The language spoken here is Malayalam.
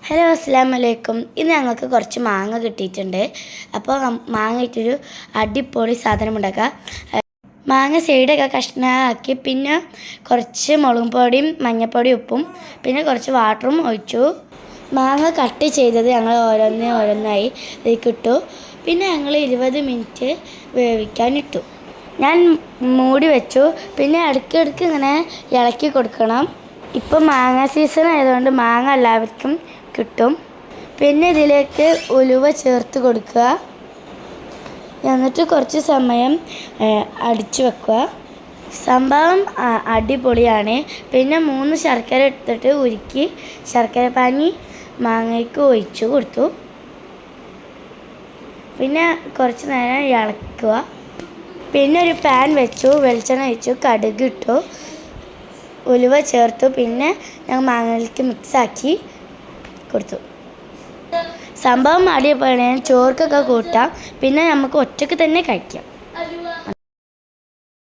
ഹലോ അസ്സലാമലൈക്കും. ഇന്ന് ഞങ്ങൾക്ക് കുറച്ച് മാങ്ങ കിട്ടിയിട്ടുണ്ട്. അപ്പോൾ മാങ്ങ ഇട്ടൊരു അടിപൊളി സാധനം ഉണ്ടാക്കുക. മാങ്ങ സൈഡൊക്കെ കഷ്ണമാക്കി പിന്നെ കുറച്ച് മുളക് പൊടിയും മഞ്ഞൾപ്പൊടിയും ഉപ്പും പിന്നെ കുറച്ച് വാട്ടറും ഒഴിച്ചു. മാങ്ങ കട്ട് ചെയ്തത് ഞങ്ങൾ ഓരോന്നായി ഇതിക്കിട്ടു. പിന്നെ ഞങ്ങൾ 20 മിനിറ്റ് വേവിക്കാനിട്ടു. ഞാൻ മൂടി വെച്ചു. പിന്നെ ഇടയ്ക്കിടയ്ക്ക് ഇങ്ങനെ ഇളക്കി കൊടുക്കണം. ഇപ്പോൾ മാങ്ങ സീസൺ ആയതുകൊണ്ട് മാങ്ങ എല്ലാവർക്കും കിട്ടും. പിന്നെ ഇതിലേക്ക് ഉലുവ ചേർത്ത് കൊടുക്കുക. എന്നിട്ട് കുറച്ച് സമയം അടിച്ചു വെക്കുക. സംഭവം അടിപൊളിയാണ്. പിന്നെ 3 ശർക്കര എടുത്തിട്ട് ഉരുക്കി ശർക്കര പാനി മാങ്ങയ്ക്ക് ഒഴിച്ചു കൊടുത്തു. പിന്നെ കുറച്ച് നേരം ഇളക്കുക. പിന്നെ ഒരു പാൻ വെച്ചു, വെളിച്ചെണ്ണ ഒഴിച്ചു, കടുക് ഇട്ടു, ഉലുവ ചേർത്തു. പിന്നെ ഞങ്ങൾ മാങ്ങയിലേക്ക് മിക്സാക്കി കൊടുത്തു. സംഭവം അടിപൊളിയാണ്. ചോർക്കൊക്കെ കൂട്ടാം. പിന്നെ നമുക്ക് ഒറ്റയ്ക്ക് തന്നെ കഴിക്കാം.